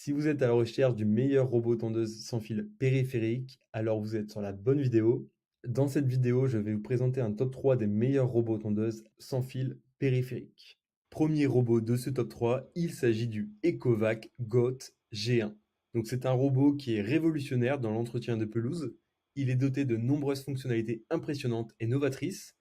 Si vous êtes à la recherche du meilleur robot tondeuse sans fil périphérique, alors vous êtes sur la bonne vidéo. Dans cette vidéo, je vais vous présenter un top 3 des meilleurs robots tondeuses sans fil périphérique. Premier robot de ce top 3, il s'agit du Ecovac GOAT G1. Donc c'est un robot qui est révolutionnaire dans l'entretien de pelouse. Il est doté de nombreuses fonctionnalités impressionnantes et novatrices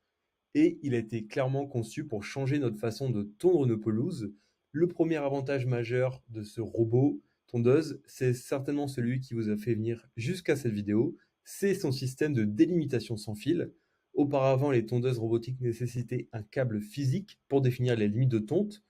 et il a été clairement conçu pour changer notre façon de tondre nos pelouses. Le premier avantage majeur de ce robot tondeuse, c'est certainement celui qui vous a fait venir jusqu'à cette vidéo, c'est son système de délimitation sans fil. Auparavant, les tondeuses robotiques nécessitaient un câble physique pour définir les limites de tonte.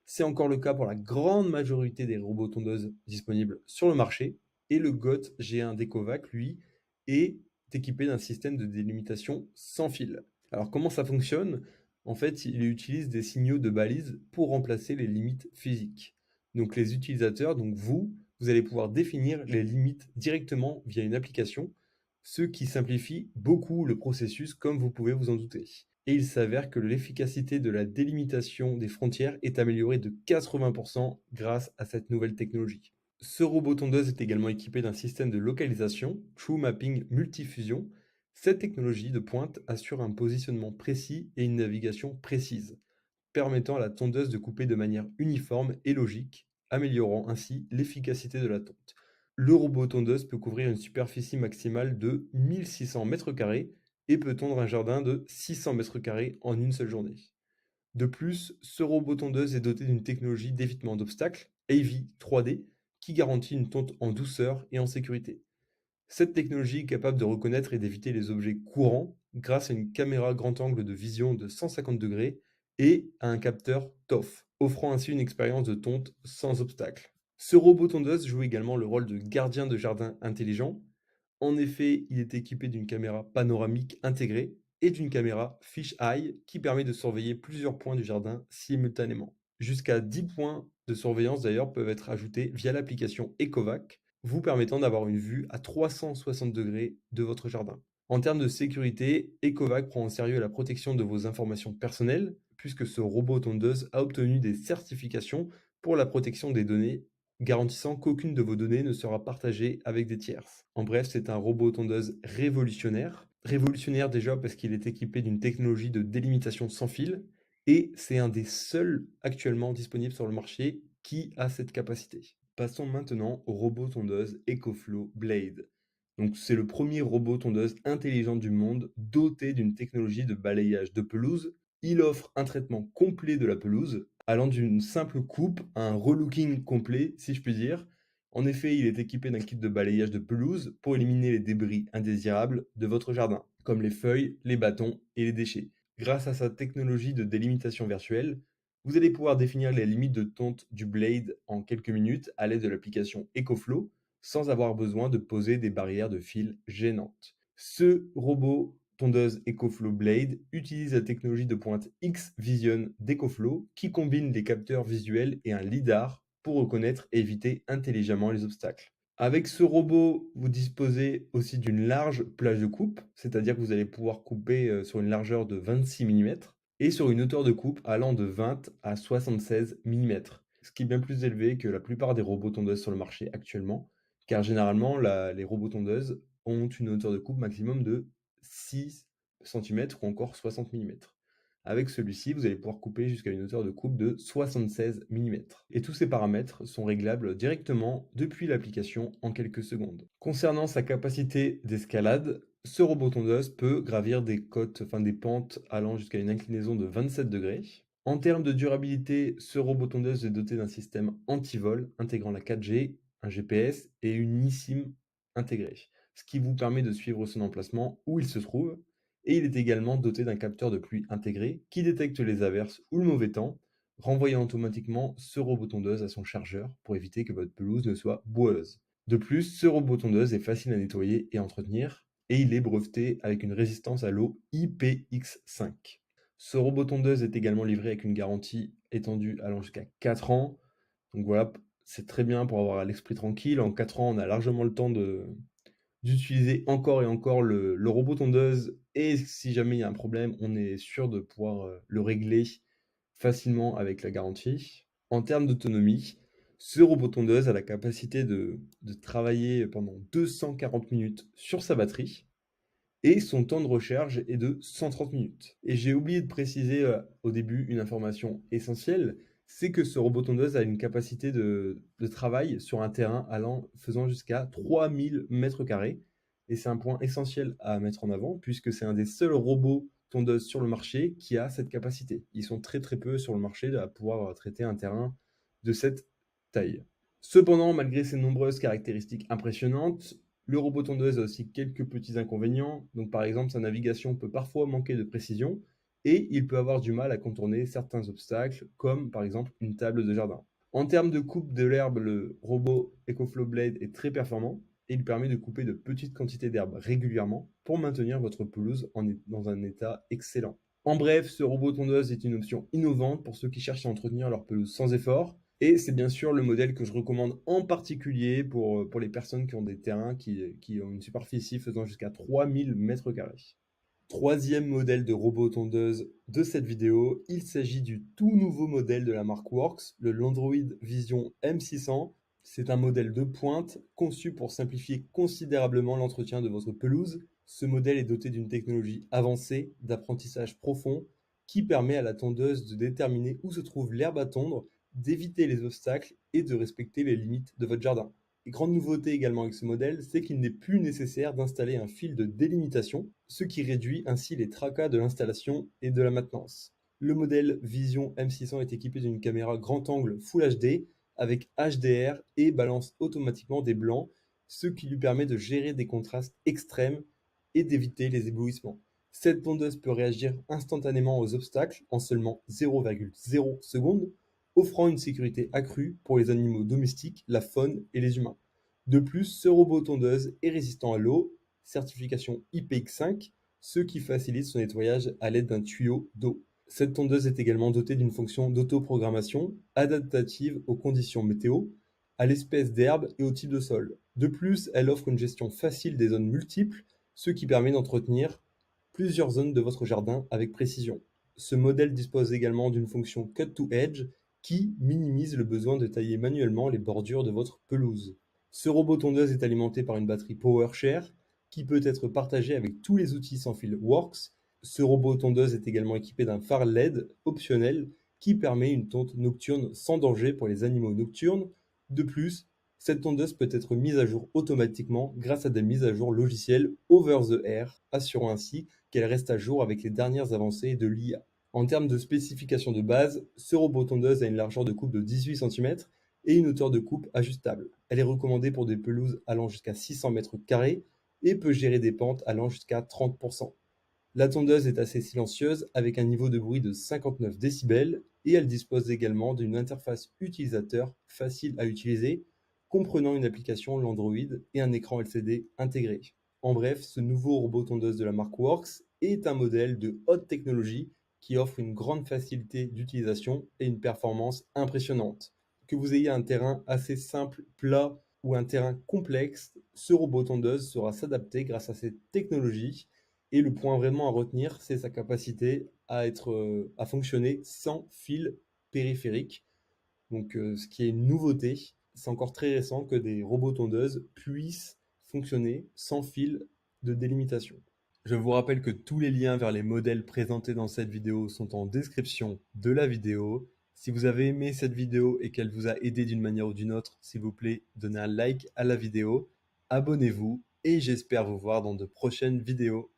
C'est encore le cas pour la grande majorité des robots tondeuses disponibles sur le marché. Et le GOAT G1 d'Ecovac, lui, est équipé d'un système de délimitation sans fil. Alors comment ça fonctionne? En fait, il utilise des signaux de balise pour remplacer les limites physiques. Donc les utilisateurs, donc vous allez pouvoir définir les limites directement via une application, ce qui simplifie beaucoup le processus comme vous pouvez vous en douter. Et il s'avère que l'efficacité de la délimitation des frontières est améliorée de 80% grâce à cette nouvelle technologie. Ce robot tondeuse est également équipé d'un système de localisation, True Mapping Multifusion. Cette technologie de pointe assure un positionnement précis et une navigation précise, permettant à la tondeuse de couper de manière uniforme et logique, améliorant ainsi l'efficacité de la tonte. Le robot tondeuse peut couvrir une superficie maximale de 1600 m² et peut tondre un jardin de 600 m² en une seule journée. De plus, ce robot tondeuse est doté d'une technologie d'évitement d'obstacles, AV 3D, qui garantit une tonte en douceur et en sécurité. Cette technologie est capable de reconnaître et d'éviter les objets courants grâce à une caméra grand angle de vision de 150 degrés et à un capteur TOF, offrant ainsi une expérience de tonte sans obstacle. Ce robot tondeuse joue également le rôle de gardien de jardin intelligent. En effet, il est équipé d'une caméra panoramique intégrée et d'une caméra fish-eye qui permet de surveiller plusieurs points du jardin simultanément. Jusqu'à 10 points de surveillance d'ailleurs peuvent être ajoutés via l'application Ecovac, vous permettant d'avoir une vue à 360 degrés de votre jardin. En termes de sécurité, Ecovac prend au sérieux la protection de vos informations personnelles, puisque ce robot tondeuse a obtenu des certifications pour la protection des données, garantissant qu'aucune de vos données ne sera partagée avec des tierces. En bref, c'est un robot tondeuse révolutionnaire. Révolutionnaire déjà parce qu'il est équipé d'une technologie de délimitation sans fil, et c'est un des seuls actuellement disponibles sur le marché qui a cette capacité. Passons maintenant au robot tondeuse EcoFlow Blade. Donc, c'est le premier robot tondeuse intelligent du monde doté d'une technologie de balayage de pelouse. Il offre un traitement complet de la pelouse, allant d'une simple coupe à un relooking complet, si je puis dire. En effet, il est équipé d'un kit de balayage de pelouse pour éliminer les débris indésirables de votre jardin, comme les feuilles, les bâtons et les déchets. Grâce à sa technologie de délimitation virtuelle, vous allez pouvoir définir les limites de tonte du blade en quelques minutes à l'aide de l'application EcoFlow, sans avoir besoin de poser des barrières de fil gênantes. Ce robot tondeuse EcoFlow Blade utilise la technologie de pointe X-Vision d'EcoFlow qui combine les capteurs visuels et un lidar pour reconnaître et éviter intelligemment les obstacles. Avec ce robot, vous disposez aussi d'une large plage de coupe, c'est-à-dire que vous allez pouvoir couper sur une largeur de 26 mm et sur une hauteur de coupe allant de 20 à 76 mm, ce qui est bien plus élevé que la plupart des robots tondeuses sur le marché actuellement, car généralement les robots tondeuses ont une hauteur de coupe maximum de 6 cm ou encore 60 mm. Avec celui-ci, vous allez pouvoir couper jusqu'à une hauteur de coupe de 76 mm. Et tous ces paramètres sont réglables directement depuis l'application en quelques secondes. Concernant sa capacité d'escalade, ce robot tondeuse peut gravir des côtes, enfin des pentes allant jusqu'à une inclinaison de 27 degrés. En termes de durabilité, ce robot tondeuse est doté d'un système anti-vol intégrant la 4G, un GPS et une eSIM intégrée, ce qui vous permet de suivre son emplacement où il se trouve. Et il est également doté d'un capteur de pluie intégré qui détecte les averses ou le mauvais temps, renvoyant automatiquement ce robot tondeuse à son chargeur pour éviter que votre pelouse ne soit boueuse. De plus, ce robot tondeuse est facile à nettoyer et à entretenir, et il est breveté avec une résistance à l'eau IPX5. Ce robot tondeuse est également livré avec une garantie étendue allant jusqu'à 4 ans. Donc voilà, c'est très bien pour avoir l'esprit tranquille. En 4 ans, on a largement le temps d'utiliser encore et encore le robot tondeuse et si jamais il y a un problème, on est sûr de pouvoir le régler facilement avec la garantie. En termes d'autonomie, Ce robot tondeuse a la capacité de travailler pendant 240 minutes sur sa batterie et son temps de recharge est de 130 minutes. Et j'ai oublié de préciser au début une information essentielle, c'est que ce robot tondeuse a une capacité de travail sur un terrain faisant jusqu'à 3000 mètres carrés. Et c'est un point essentiel à mettre en avant, puisque c'est un des seuls robots tondeuses sur le marché qui a cette capacité. Ils sont très très peu sur le marché à pouvoir traiter un terrain de cette taille. Cependant, malgré ses nombreuses caractéristiques impressionnantes, le robot tondeuse a aussi quelques petits inconvénients. Donc, par exemple, sa navigation peut parfois manquer de précision et il peut avoir du mal à contourner certains obstacles, comme par exemple une table de jardin. En termes de coupe de l'herbe, le robot EcoFlow Blade est très performant et il permet de couper de petites quantités d'herbe régulièrement pour maintenir votre pelouse dans un état excellent. En bref, ce robot tondeuse est une option innovante pour ceux qui cherchent à entretenir leur pelouse sans effort. Et c'est bien sûr le modèle que je recommande en particulier pour les personnes qui ont des terrains qui ont une superficie faisant jusqu'à 3000 mètres carrés. Troisième modèle de robot tondeuse de cette vidéo, il s'agit du tout nouveau modèle de la marque Works, le Landroid Vision M600. C'est un modèle de pointe conçu pour simplifier considérablement l'entretien de votre pelouse. Ce modèle est doté d'une technologie avancée d'apprentissage profond qui permet à la tondeuse de déterminer où se trouve l'herbe à tondre, d'éviter les obstacles et de respecter les limites de votre jardin. Et grande nouveauté également avec ce modèle, c'est qu'il n'est plus nécessaire d'installer un fil de délimitation, ce qui réduit ainsi les tracas de l'installation et de la maintenance. Le modèle Vision M600 est équipé d'une caméra grand angle Full HD avec HDR et balance automatiquement des blancs, ce qui lui permet de gérer des contrastes extrêmes et d'éviter les éblouissements. Cette tondeuse peut réagir instantanément aux obstacles en seulement 0,0 secondes, offrant une sécurité accrue pour les animaux domestiques, la faune et les humains. De plus, ce robot tondeuse est résistant à l'eau, certification IPX5, ce qui facilite son nettoyage à l'aide d'un tuyau d'eau. Cette tondeuse est également dotée d'une fonction d'autoprogrammation adaptative aux conditions météo, à l'espèce d'herbe et au type de sol. De plus, elle offre une gestion facile des zones multiples, ce qui permet d'entretenir plusieurs zones de votre jardin avec précision. Ce modèle dispose également d'une fonction Cut to Edge qui minimise le besoin de tailler manuellement les bordures de votre pelouse. Ce robot tondeuse est alimenté par une batterie PowerShare qui peut être partagée avec tous les outils sans fil Works. Ce robot tondeuse est également équipé d'un phare LED optionnel qui permet une tonte nocturne sans danger pour les animaux nocturnes. De plus, cette tondeuse peut être mise à jour automatiquement grâce à des mises à jour logicielles over the air, assurant ainsi qu'elle reste à jour avec les dernières avancées de l'IA. En termes de spécifications de base, ce robot tondeuse a une largeur de coupe de 18 cm et une hauteur de coupe ajustable. Elle est recommandée pour des pelouses allant jusqu'à 600 mètres carrés et peut gérer des pentes allant jusqu'à 30%. La tondeuse est assez silencieuse avec un niveau de bruit de 59 décibels et elle dispose également d'une interface utilisateur facile à utiliser, comprenant une application Landroid et un écran LCD intégré. En bref, ce nouveau robot tondeuse de la marque Works est un modèle de haute technologie qui offre une grande facilité d'utilisation et une performance impressionnante. Que vous ayez un terrain assez simple, plat ou un terrain complexe, ce robot tondeuse saura s'adapter grâce à cette technologie et le point vraiment à retenir, c'est sa capacité à fonctionner sans fil périphérique. Donc, ce qui est une nouveauté, c'est encore très récent que des robots tondeuses puissent fonctionner sans fil de délimitation. Je vous rappelle que tous les liens vers les modèles présentés dans cette vidéo sont en description de la vidéo. Si vous avez aimé cette vidéo et qu'elle vous a aidé d'une manière ou d'une autre, s'il vous plaît, donnez un like à la vidéo, abonnez-vous et j'espère vous voir dans de prochaines vidéos.